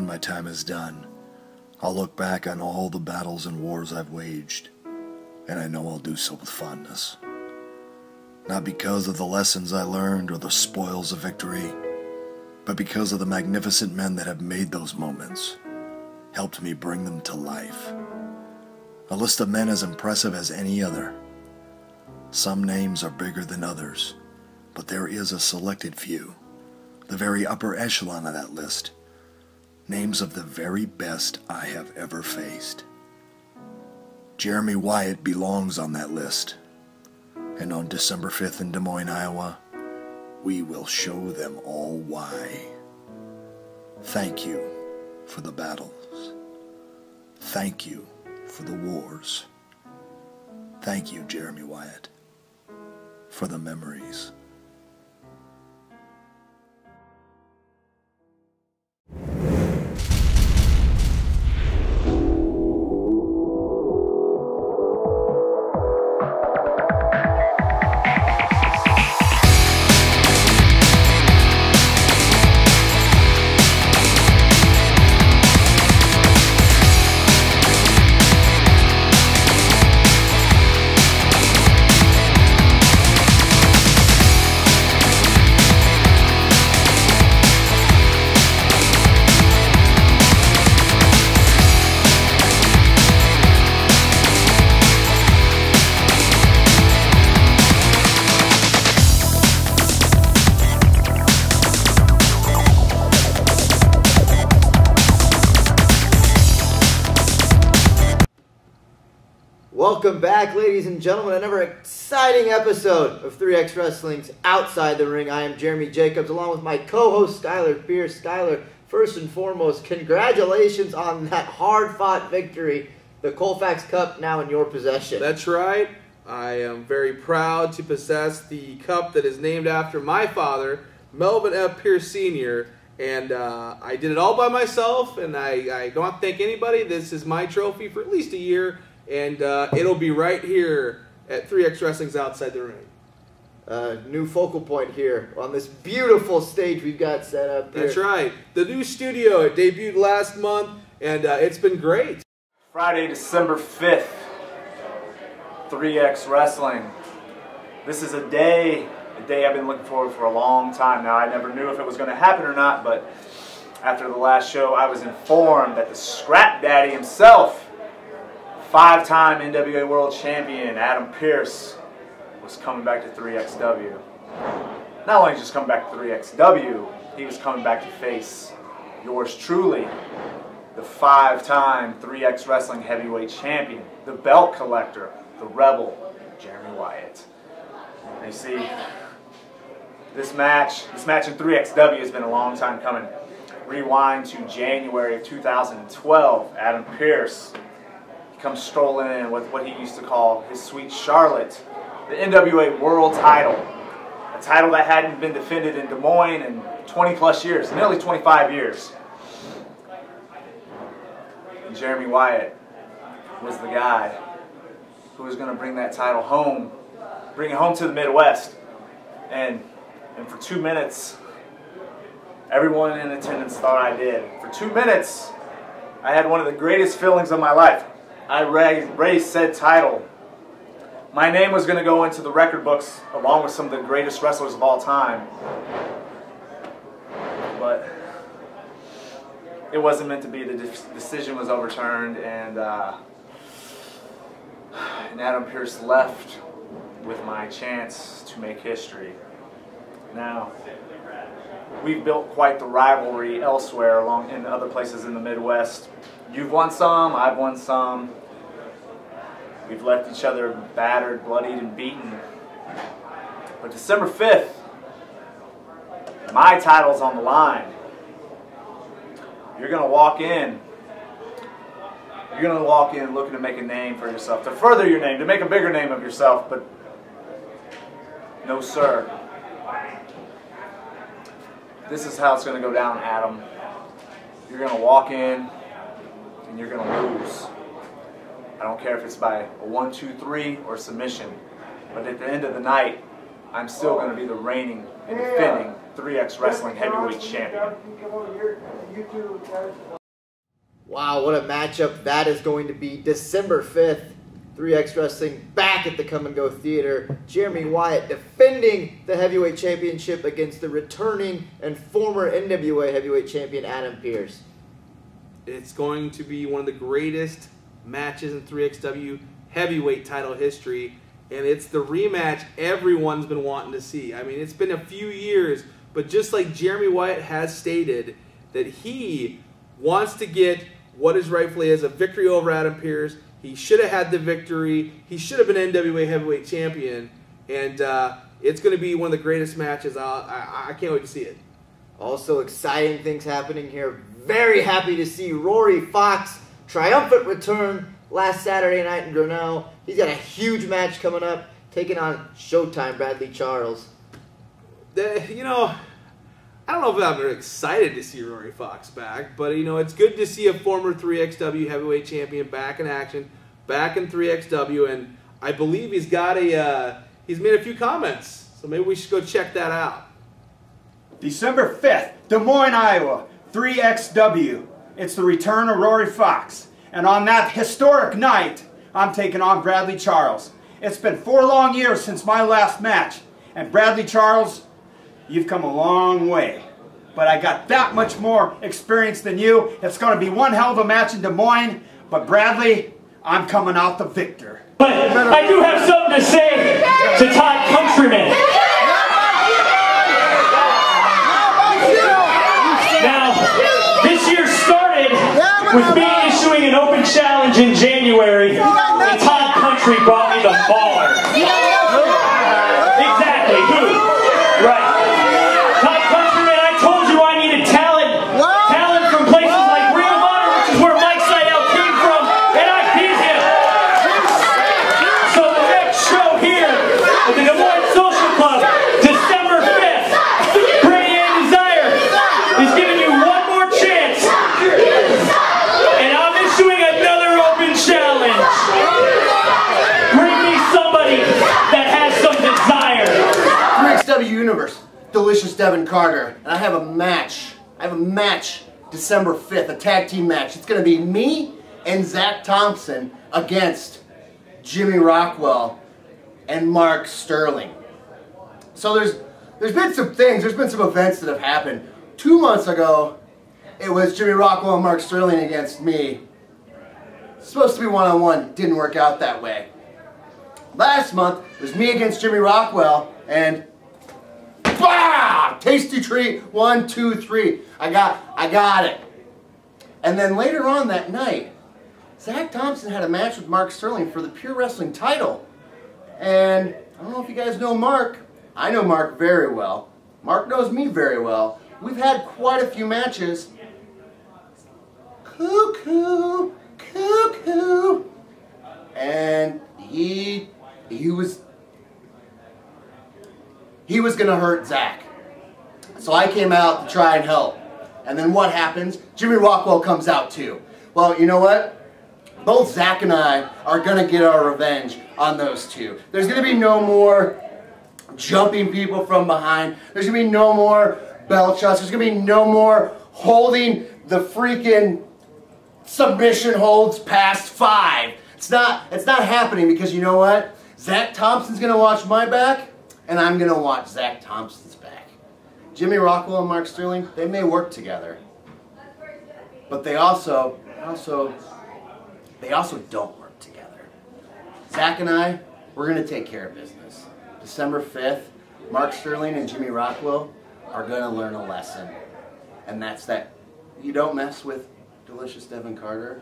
when my time is done, I'll look back on all the battles and wars I've waged, and I know I'll do so with fondness. Not because of the lessons I learned or the spoils of victory, but because of the magnificent men that have made those moments, helped me bring them to life. A list of men as impressive as any other. Some names are bigger than others, but there is a selected few, the very upper echelon of that list, names of the very best I have ever faced. Jeremy Wyatt belongs on that list, and on December 5th in Des Moines, Iowa, we will show them all why. Thank you for the battles. Thank you for the wars. Thank you, Jeremy Wyatt, for the memories. Welcome back, ladies and gentlemen, another exciting episode of 3XWrestling's Outside the Ring. I am Jeremy Jacobs, along with my co-host, Skylar Pierce. Skylar, first and foremost, congratulations on that hard-fought victory. The Colfax Cup now in your possession. That's right. I am very proud to possess the cup that is named after my father, Melvin F. Pierce Sr., and I did it all by myself, and I don't have to thank anybody. This is my trophy for at least a year. And it'll be right here at 3XWrestling's Outside the Ring. New focal point here on this beautiful stage we've got set up here. That's right. The new studio, it debuted last month, and it's been great. Friday, December 5th, 3XWrestling. This is a day I've been looking forward for a long time now. I never knew if it was going to happen or not, but after the last show, I was informed that the Scrap Daddy himself, five-time NWA World Champion Adam Pearce, was coming back to 3XW. Not only just coming back to 3XW, he was coming back to face yours truly, the five-time 3XWrestling Heavyweight Champion, the belt collector, the Rebel, Jeremy Wyatt. And you see, this match in 3XW has been a long time coming. Rewind to January of 2012, Adam Pearce comes strolling in with what he used to call his Sweet Charlotte, the NWA World title, a title that hadn't been defended in Des Moines in 20 plus years, nearly 25 years. And Jeremy Wyatt was the guy who was going to bring that title home, bring it home to the Midwest. And for 2 minutes, everyone in attendance thought I did. For 2 minutes, I had one of the greatest feelings of my life. I raised said title. My name was going to go into the record books along with some of the greatest wrestlers of all time. But it wasn't meant to be. The decision was overturned, and Adam Pearce left with my chance to make history. Now, we've built quite the rivalry elsewhere in other places in the Midwest. You've won some, I've won some. We've left each other battered, bloodied, and beaten. But December 5th, my title's on the line. You're going to walk in. You're going to walk in looking to make a name for yourself, to further your name, to make a bigger name of yourself. But no, sir. This is how it's going to go down, Adam. You're going to walk in, and you're going to lose. I don't care if it's by a 1, 2, 3 or submission, but at the end of the night, I'm still going to be the reigning and defending 3X Wrestling Heavyweight Champion. Wow, what a matchup that is going to be. December 5th, 3X Wrestling back at the Come and Go Theater. Jeremy Wyatt defending the heavyweight championship against the returning and former NWA heavyweight champion Adam Pearce. It's going to be one of the greatest matches in 3XW heavyweight title history, and it's the rematch everyone's been wanting to see. I mean, it's been a few years, but just like Jeremy Wyatt has stated that he wants to get what is rightfully as a victory over Adam Pearce. He should have had the victory. He should have been NWA heavyweight champion, and it's going to be one of the greatest matches. I can't wait to see it. Also exciting things happening here. Very happy to see Rory Fox triumphant return last Saturday night in Grinnell. He's got a huge match coming up, taking on Showtime Bradley Charles. You know, I don't know if I'm excited to see Rory Fox back, but you know, it's good to see a former 3XW heavyweight champion back in action, back in 3XW, and I believe he's got he's made a few comments, so maybe we should go check that out. December 5th, Des Moines, Iowa, 3XW. It's the return of Rory Fox. And on that historic night, I'm taking on Bradley Charles. It's been 4 long years since my last match. And Bradley Charles, you've come a long way. But I got that much more experience than you. It's going to be one hell of a match in Des Moines. But Bradley, I'm coming out the victor. But I do have something to say to Todd Countryman. Now, this year started with me issuing an open challenge in January, and Todd Country brought me the baller. Exactly, who? Right. Todd Countryman, I told you I needed talent from places like Ring of Honor, which is where Mike Sidel came from, and I beat him. So the next show here at the Des Moines Social Club, December 5th, Brady A, Dezire is giving you one more chance, and I'm issuing another open challenge. Bring me somebody that has some desire. 3XW Universe, Delicious Devin Carter, and I have a match. December 5th, a tag team match. It's going to be me and Zach Thompson against Jimmy Rockwell and Mark Sterling. So there's been some things, there's been some events that have happened. 2 months ago, it was Jimmy Rockwell and Mark Sterling against me. It's supposed to be one-on-one, didn't work out that way. Last month, it was me against Jimmy Rockwell, and bah! Tasty treat, 1, 2, 3. I got it. And then later on that night, Zach Thompson had a match with Mark Sterling for the Pure Wrestling title. And I don't know if you guys know Mark. I know Mark very well. Mark knows me very well. We've had quite a few matches. Cuckoo, cuckoo. And he was gonna hurt Zach. So I came out to try and help. And then what happens? Jimmy Rockwell comes out too. Well, you know what? Both Zach and I are gonna get our revenge on those two. There's gonna be no more jumping people from behind. There's gonna be no more belt shots. There's gonna be no more holding the freaking submission holds past 5. It's not happening, because you know what? Zach Thompson's gonna watch my back, and I'm gonna watch Zach Thompson's back. Jimmy Rockwell and Mark Sterling, they may work together, but they also don't work together. Zach and I, we're gonna take care of business. December 5th, Mark Sterling and Jimmy Rockwell are gonna learn a lesson, and that's that you don't mess with Delicious Devin Carter,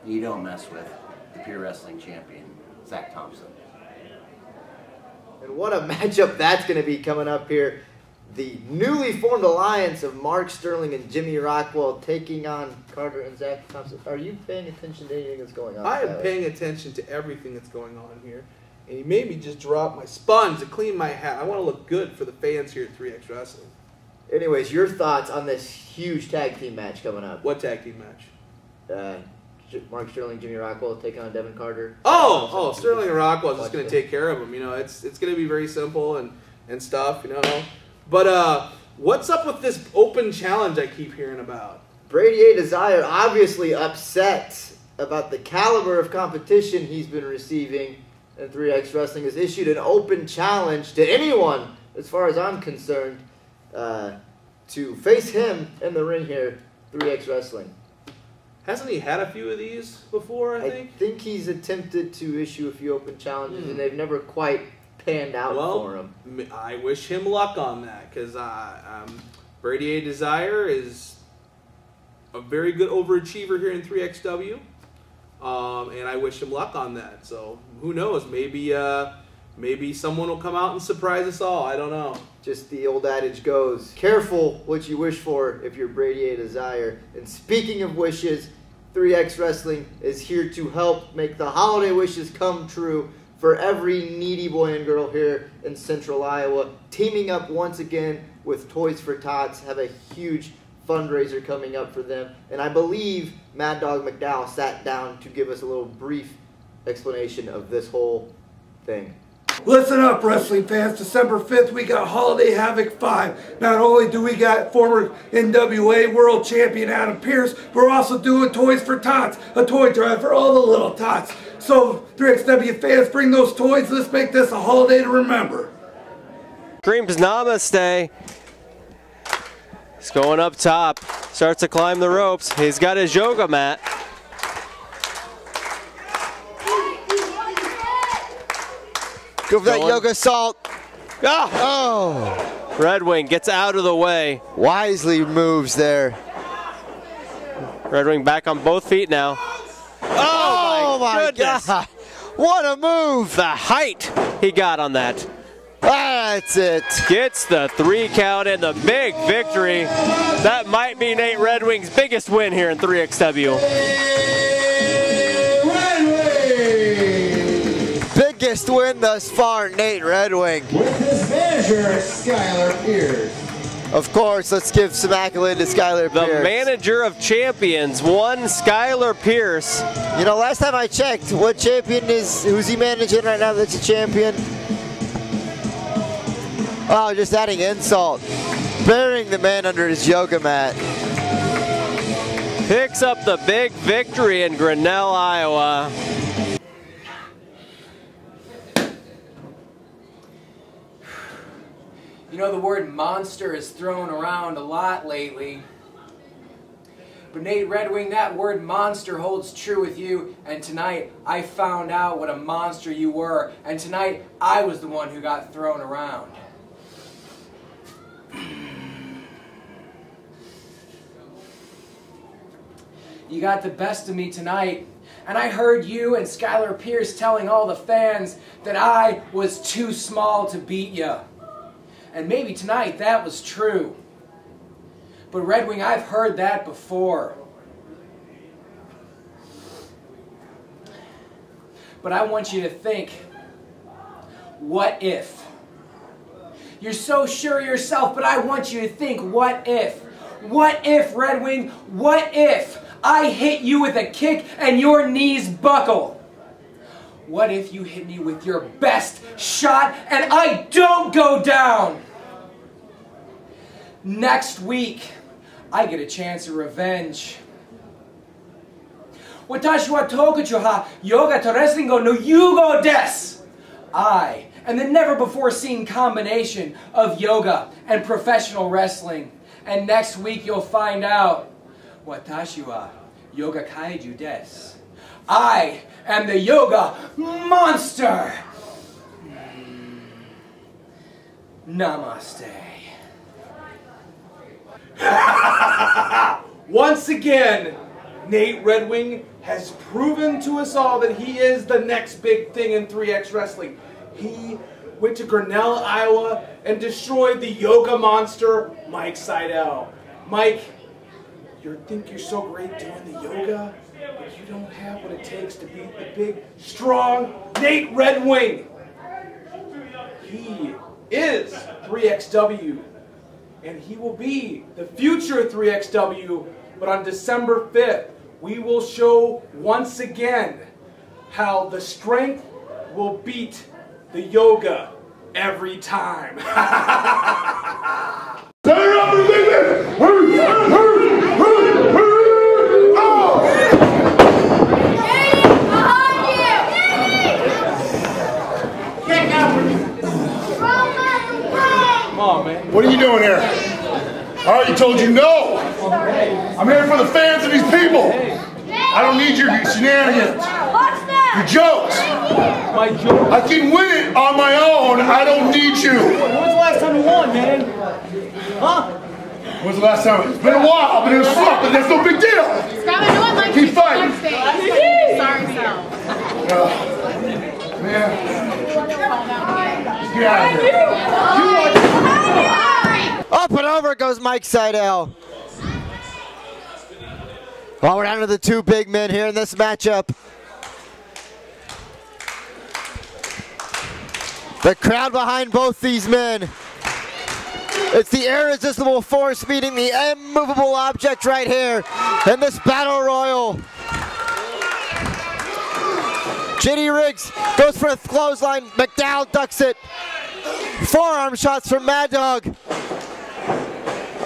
you don't mess with the Pure Wrestling champion, Zach Thompson. And what a matchup that's going to be coming up here. The newly formed alliance of Mark Sterling and Jimmy Rockwell taking on Carter and Zach Thompson. Are you paying attention to anything that's going on? I am paying attention to everything that's going on here. And he made me just drop my sponge to clean my hat. I want to look good for the fans here at 3X Wrestling. Anyways, your thoughts on this huge tag team match coming up? What tag team match? Mark Sterling, Jimmy Rockwell taking on Devin Carter. Oh, Sterling and Rockwell is just going to take care of him. You know, it's going to be very simple and stuff, you know. But What's up with this open challenge I keep hearing about? Brady A. Dezire obviously upset about the caliber of competition he's been receiving, and 3X Wrestling has issued an open challenge to anyone, as far as I'm concerned, to face him in the ring here, 3X Wrestling. Hasn't he had a few of these before, I think? I think he's attempted to issue a few open challenges, and they've never quite panned out for him. I wish him luck on that, because Brady A. Dezire is a very good overachiever here in 3XW, and I wish him luck on that. So who knows? Maybe someone will come out and surprise us all. I don't know. Just the old adage goes, careful what you wish for if you're Brady A. Dezire. And speaking of wishes, 3X Wrestling is here to help make the holiday wishes come true for every needy boy and girl here in Central Iowa. Teaming up once again with Toys for Tots, have a huge fundraiser coming up for them. And I believe Maddog McDowell sat down to give us a little brief explanation of this whole thing. Listen up, wrestling fans. December 5th, we got Holiday Havoc 5. Not only do we got former NWA World Champion Adam Pearce, we're also doing Toys for Tots, a toy drive for all the little tots. So, 3XW fans, bring those toys. Let's make this a holiday to remember. Screams namaste. He's going up top. Starts to climb the ropes. He's got his yoga mat. Go for that yoga salt. Oh! Redwing gets out of the way. Wisely moves there. Redwing back on both feet now. Oh my goodness. God. What a move. The height he got on that. That's it. Gets the 3 count and the big victory. That might be Nate Redwing's biggest win here in 3XW. Biggest win thus far, Nate Redwing. With his manager, Skylar Pierce. Of course, let's give some accolade to Skylar Pierce. The manager of champions, one Skylar Pierce. You know, last time I checked, what champion who's he managing right now that's a champion? Oh, just adding insult. Burying the man under his yoga mat. Picks up the big victory in Grinnell, Iowa. You know, the word monster is thrown around a lot lately. But Nate Redwing, that word monster holds true with you. And tonight, I found out what a monster you were. And tonight, I was the one who got thrown around. You got the best of me tonight. And I heard you and Skylar Pierce telling all the fans that I was too small to beat you. And maybe tonight that was true. But Redwing, I've heard that before. But I want you to think, what if? You're so sure of yourself, but I want you to think, what if? What if, Redwing, what if I hit you with a kick and your knees buckle? What if you hit me with your best shot and I don't go down? Next week, I get a chance of revenge. Watashi wa tokuchu ha yoga to wrestling go no yugo desu. I am the never-before-seen combination of yoga and professional wrestling. And next week you'll find out. Watashi wa yoga kaiju desu. I am the yoga monster. Namaste. Once again, Nate Redwing has proven to us all that he is the next big thing in 3X Wrestling. He went to Grinnell, Iowa, and destroyed the yoga monster, Mike Sidel. Mike, you think you're so great doing the yoga, but you don't have what it takes to beat the big, strong Nate Redwing. He is 3XW, and he will be the future of 3XW, but on December 5th, we will show once again how the strength will beat the yoga every time. What are you doing here? I already told you no. I'm here for the fans and these people. I don't need your shenanigans. Your jokes. I can win it on my own. I don't need you. When was the last time you won, man? Huh? When was the last time? It's been a while, but it was fun, but that's no big deal. Keep fighting. Sorry, Man. Get out of here. Up and over goes Mike Sidel. Well, we're down to the two big men here in this matchup. The crowd behind both these men. It's the irresistible force meeting the immovable object right here in this battle royal. JD Riggs goes for a clothesline. McDowell ducks it. Forearm shots from Maddog.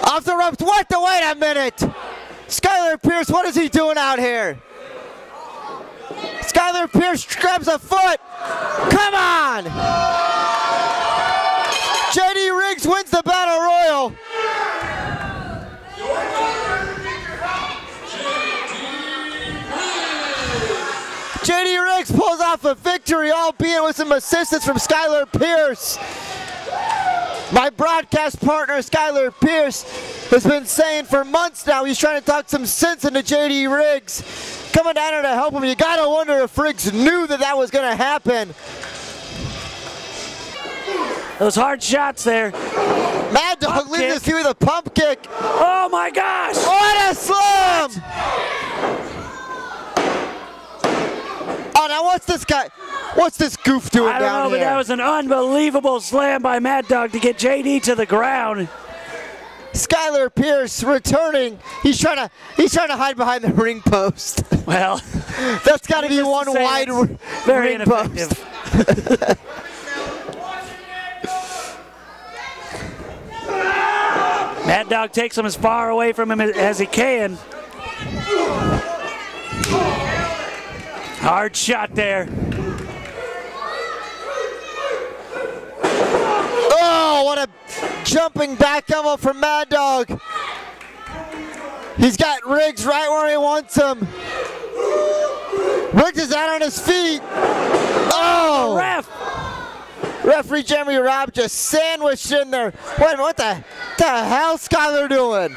Off the ropes. What the? Wait a minute. Skylar Pierce, what is he doing out here? Skylar Pierce grabs a foot. Come on. JD Riggs wins the battle royal. JD Riggs pulls off a victory, albeit with some assistance from Skylar Pierce. My broadcast partner, Skylar Pierce, has been saying for months now he's trying to talk some sense into JD Riggs. Coming down here to help him. You gotta wonder if Riggs knew that that was gonna happen. Those hard shots there. Maddog leaves this with a pump kick. Oh my gosh! What a slam! Oh, now what's this guy? What's this goof doing down here? I don't know, but that was an unbelievable slam by Maddog to get JD to the ground. Skylar Pierce returning. He's trying to hide behind the ring post. Well, that's got to be one wide very ring ineffective. post. Maddog takes him as far away from him as he can. Hard shot there. Oh, what a jumping back elbow from Maddog. He's got Riggs right where he wants him. Riggs is out on his feet. Oh! Ref! Referee Jeremy Wyatt just sandwiched in there. Wait a minute, what the hell Skylar doing?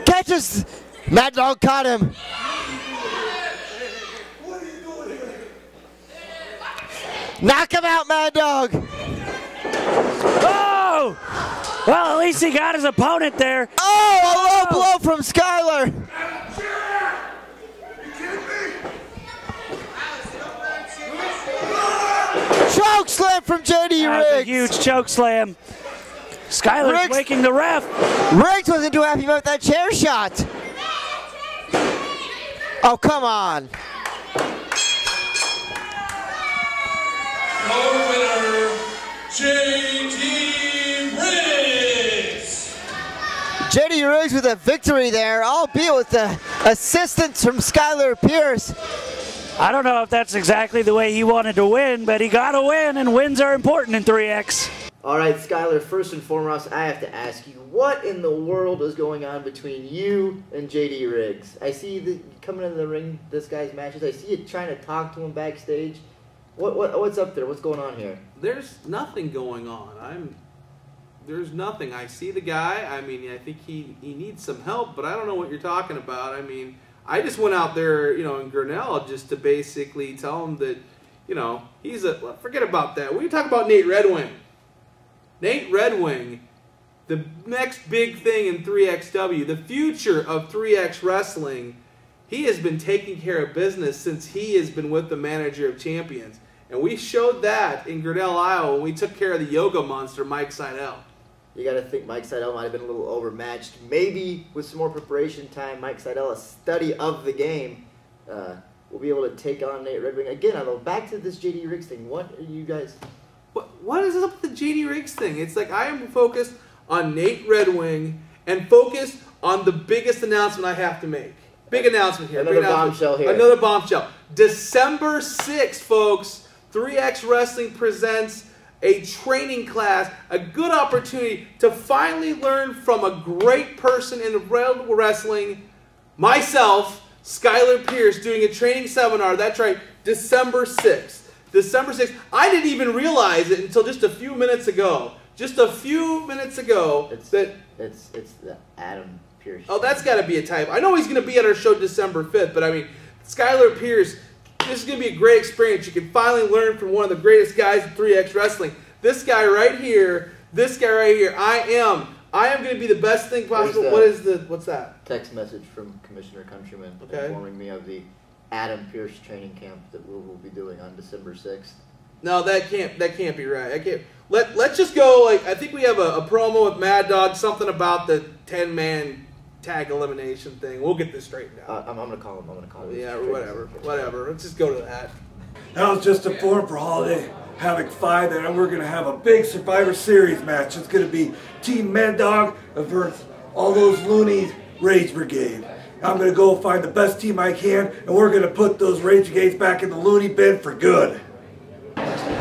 Catches. Maddog caught him. Knock him out, Maddog. Oh! Well, at least he got his opponent there. Oh, a low blow from Skylar. Choke slam from JD Riggs. A huge choke slam. Skylar's waking the ref. Riggs wasn't too happy about that chair shot. Oh, come on. Your winner, JD Riggs. JD Riggs with a victory there, albeit with the assistance from Skylar Pierce. I don't know if that's exactly the way he wanted to win, but he got to win, and wins are important in 3X. All right, Skylar, first and foremost, I have to ask you, what in the world is going on between you and JD Riggs? I see you coming into the ring, this guy's matches. I see you trying to talk to him backstage. What's up there? What's going on here? There's nothing going on. There's nothing. I see the guy. I mean, I think he needs some help, but I don't know what you're talking about. I mean, I just went out there, in Grinnell just to basically tell him that, he's forget about that. We talk about Nate Redwing. Nate Redwing, the next big thing in 3XW, the future of 3XWrestling, he has been taking care of business since he has been with the manager of champions. And we showed that in Grinnell, Iowa, when we took care of the yoga monster, Mike Sidel. You got to think Mike Sidel might have been a little overmatched. Maybe with some more preparation time, Mike Sidel, a study of the game, will be able to take on Nate Redwing. Again, although, back to this JD Riggs thing. What are you guys... What is up with the JD Riggs thing? It's like I am focused on Nate Redwing and focused on the biggest announcement I have to make. Big announcement here. Another bombshell here. Another bombshell. December 6th, folks, 3XWrestling presents a training class, a good opportunity to finally learn from a great person in wrestling, myself, Skylar Pierce, doing a training seminar. That's right, December 6th. December 6th. I didn't even realize it until just a few minutes ago. It's the Adam Pearce. Oh, that's got to be a type. I know he's going to be at our show December 5th, but I mean, Skylar Pierce, this is going to be a great experience. You can finally learn from one of the greatest guys in 3X Wrestling. This guy right here, I am going to be the best thing possible. What's that? Text message from Commissioner Countryman informing me of the Adam Pearce training camp that we'll be doing on December 6th. No, that can't be right. I can't. Let's just go. Like, I think we have a promo with Maddog, something about the 10-man tag elimination thing. We'll get this straightened out. I'm gonna call him. Yeah, whatever. Let's just go to that. I was just informed for Holiday Havoc 5 that we're going to have a big Survivor Series match. It's going to be Team Maddog versus all those loonies Rage Brigade. I'm going to go find the best team I can, and we're going to put those Rage Brigades back in the loony bin for good.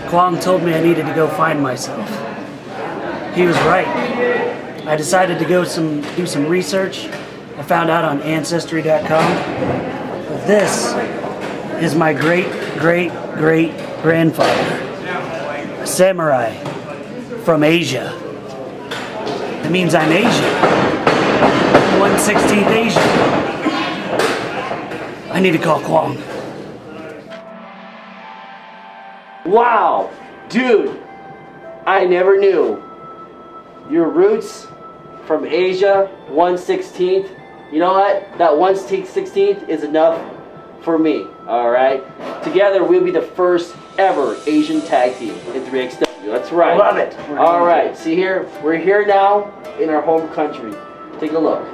Kwong told me I needed to go find myself. He was right. I decided to go do some research. I found out on Ancestry.com that this is my great-great-great-grandfather, a samurai from Asia. It means I'm Asian. 1/16th Asian. I need to call Kwong. Wow, dude, I never knew. Your roots from Asia, 1/16th. You know what? That 1/16th is enough for me, all right? Together, we'll be the first ever Asian tag team in 3XW. That's right. Love it. All right, see here, we're here now in our home country. Take a look.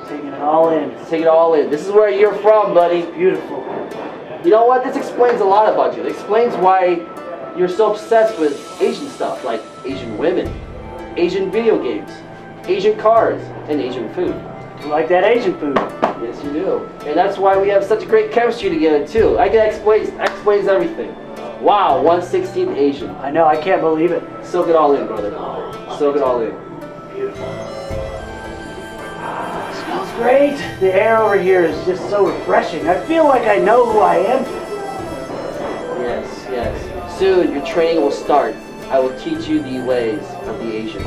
Taking it all in. Take it all in. This is where you're from, buddy. Beautiful. You know what? This explains a lot about you. It explains why you're so obsessed with Asian stuff, like Asian women, Asian video games, Asian cars, and Asian food. You like that Asian food? Yes, you do. And that's why we have such a great chemistry together, too. I can explains everything. Wow, 1/16th Asian. I know, I can't believe it. Soak it all in, brother. Soak it all in. Beautiful. Smells great. The air over here is just so refreshing. I feel like I know who I am. Yes, yes. Soon, your training will start. I will teach you the ways of the Asian.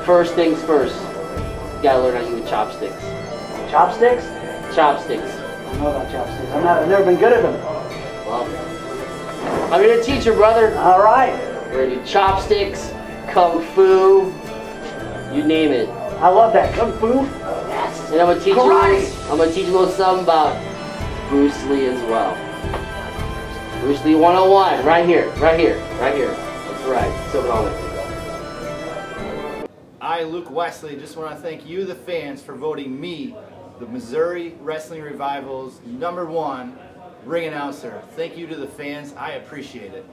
First things first, you gotta learn how to use chopsticks. Chopsticks? Chopsticks. I don't know about chopsticks. I've never been good at them. Well, I'm gonna teach you, brother. All right. We're gonna do chopsticks, kung fu, you name it. I love that kung fu. Yes. And I'm gonna teach Karate. you a little something about Bruce Lee as well. Bruce Lee 101, right here. That's right. So it all in. I, Luke Wesley, just want to thank you, the fans, for voting me the Missouri Wrestling Revival's #1 ring announcer. Thank you to the fans. I appreciate it.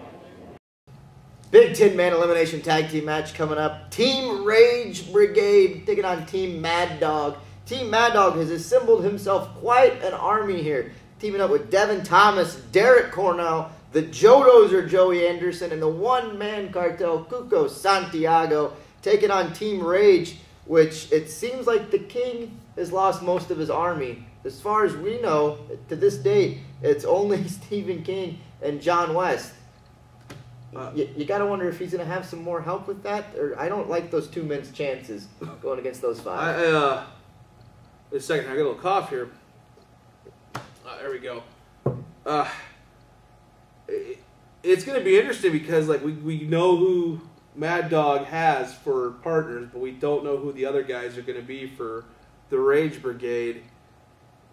Big 10-man elimination tag team match coming up. Team Rage Brigade taking on Team Maddog. Team Maddog has assembled himself quite an army here, teaming up with Devin Thomas, Derek Cornell, the Jodos are Joey Anderson, and the one-man cartel, Cuco Santiago, taking on Team Rage, which it seems like the King has lost most of his army. As far as we know, to this date, it's only Stephen King and John West. You got to wonder if he's going to have some more help with that. Or I don't like those two men's chances going against those five. Wait a second, I got a little cough here. There we go. It's going to be interesting because like we know who Maddog has for partners, but we don't know who the other guys are going to be for the Rage Brigade.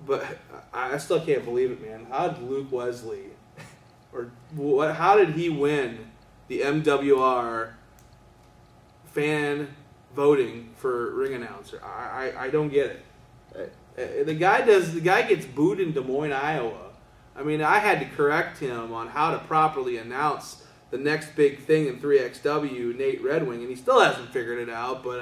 But I still can't believe it, man. How did Luke Wesley, how did he win the MWR fan voting for ring announcer? I don't get it. The guy gets booed in Des Moines, Iowa. I mean, I had to correct him on how to properly announce the next big thing in 3XW, Nate Redwing, and he still hasn't figured it out, but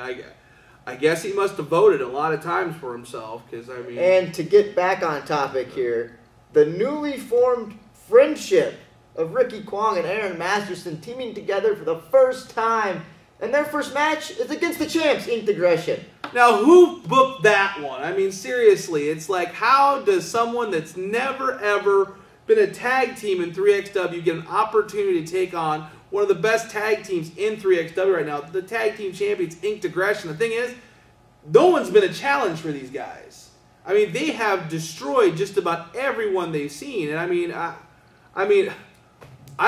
I guess he must have voted a lot of times for himself, because, I mean... And to get back on topic here, the newly formed friendship of Ricky Kwong and Aaron Masterson teaming together for the first time. And their first match is against the champs, Inked Aggression. Now, who booked that one? I mean, seriously, it's like, how does someone that's never, ever been a tag team in 3XW get an opportunity to take on one of the best tag teams in 3XW right now, the tag team champions, Inked Aggression? The thing is, no one's been a challenge for these guys. I mean, they have destroyed just about everyone they've seen. And I mean, I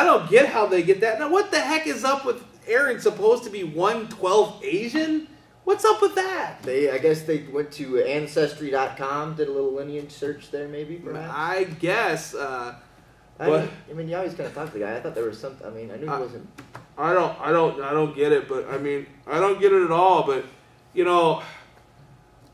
don't get how they get that. Now, what the heck is up with Aaron supposed to be 1/12 Asian? What's up with that? I guess they went to Ancestry.com, did a little lineage search there, maybe, perhaps? I guess. I mean, you always kind of talk to the guy. I thought there was something. I mean, I knew he wasn't. I don't get it, but I mean, I don't get it at all. But you know,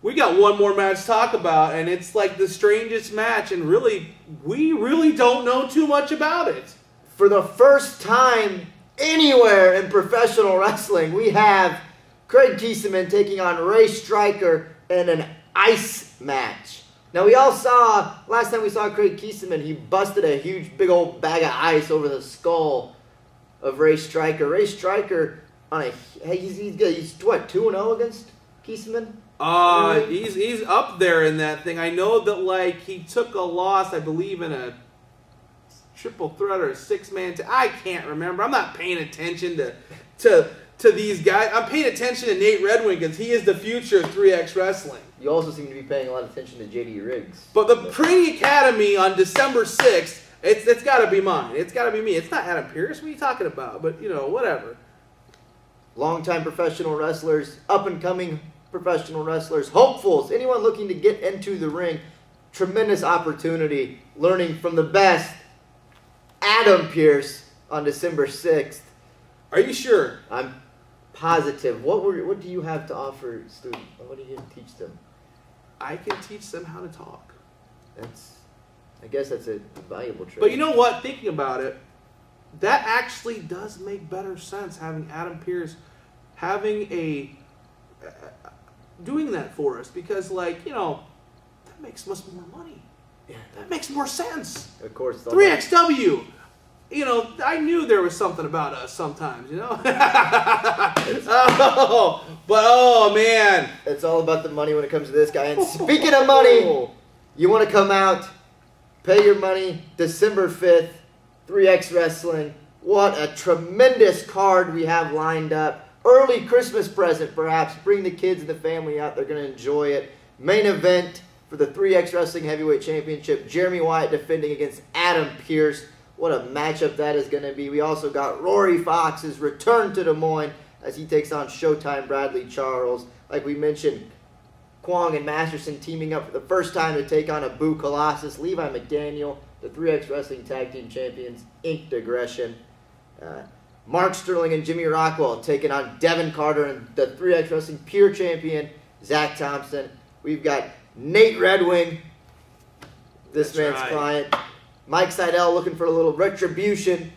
we got one more match to talk about, and it's like the strangest match, and really, we really don't know too much about it. For the first time anywhere in professional wrestling, we have Craig Kieseman taking on Ray Stryker in an ice match. Now, we all saw, last time we saw Craig Kieseman, he busted a huge big old bag of ice over the skull of Ray Stryker. Ray Stryker, he's what, 2-0 against Kieseman? He's up there in that thing. I know that, like, he took a loss, I believe, in a triple threat or a six-man. I can't remember. I'm not paying attention to these guys. I'm paying attention to Nate Redwing because he is the future of 3X Wrestling. You also seem to be paying a lot of attention to JD Riggs. But the Brady Academy on December 6th, it's got to be mine. It's got to be me. It's not Adam Pearce. What are you talking about? But, you know, whatever. Longtime professional wrestlers, up-and-coming professional wrestlers, hopefuls, anyone looking to get into the ring. Tremendous opportunity, learning from the best. Adam Pearce on December 6th. Are you sure? I'm positive. What do you have to offer students? What do you teach them? I can teach them how to talk. I guess that's a valuable trait. But you know what? Thinking about it, that actually does make better sense, having Adam Pearce doing that for us, because, like, you know, that makes us more money. Yeah, that makes more sense. Of course. 3XW. You know, I knew there was something about us sometimes, you know? Oh, man. It's all about the money when it comes to this guy. And speaking of money, you want to come out, pay your money, December 5th, 3X Wrestling. What a tremendous card we have lined up. Early Christmas present, perhaps. Bring the kids and the family out. They're going to enjoy it. Main event for the 3X Wrestling Heavyweight Championship. Jeremy Wyatt defending against Adam Pearce. What a matchup that is going to be. We also got Rory Fox's return to Des Moines as he takes on Showtime Bradley Charles. Like we mentioned, Kwong and Masterson teaming up for the first time to take on Abu Colossus. Levi McDaniel, the 3X Wrestling Tag Team Champions, Inked Aggression. Mark Sterling and Jimmy Rockwell taking on Devin Carter and the 3X Wrestling Pure Champion, Zach Thompson. We've got Nate Redwing, this man's client. Mike Sidel looking for a little retribution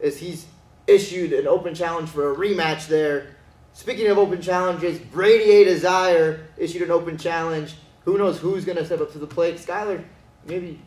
as he's issued an open challenge for a rematch there. Speaking of open challenges, Brady A. Dezire issued an open challenge. Who knows who's going to step up to the plate? Skylar, maybe.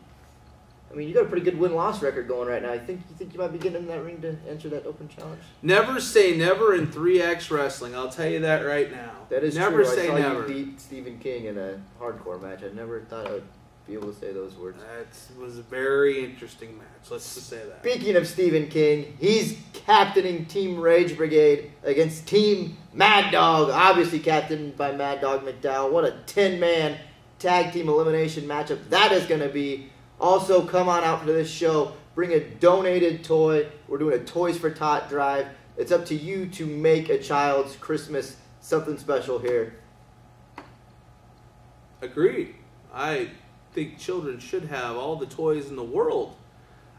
I mean, you got a pretty good win-loss record going right now. You think you might be getting in that ring to enter that open challenge? Never say never in 3X Wrestling. I'll tell you that right now. That is never true. Say I saw never. You beat Stephen King in a hardcore match. I never thought I would be able to say those words. That was a very interesting match. Let's just say that. Speaking of Stephen King, he's captaining Team Rage Brigade against Team Maddog, obviously captained by Maddog McDowell. What a 10-man tag team elimination matchup that is going to be. Also, come on out for this show. Bring a donated toy. We're doing a Toys for Tot drive. It's up to you to make a child's Christmas something special here. Agreed. I think children should have all the toys in the world,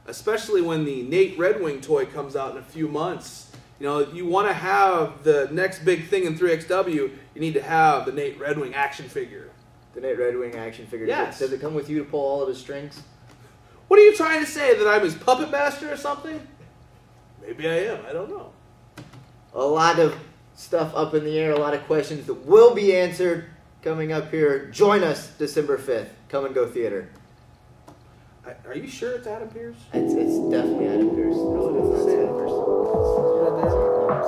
especially when the Nate Redwing toy comes out in a few months. You know, you want to have the next big thing in 3XW, you need to have the Nate Redwing action figure. The Nate Redwing action figure. Yes. Does it come with you to pull all of his strings? What are you trying to say, that I'm his puppet master or something? Maybe I am. I don't know. A lot of stuff up in the air, a lot of questions that will be answered coming up here. Join us December 5th. Come and Go Theater. Are you sure it's Adam Pearce? It's definitely Adam Pearce. No, it's not Adam Pearce.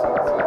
Right there.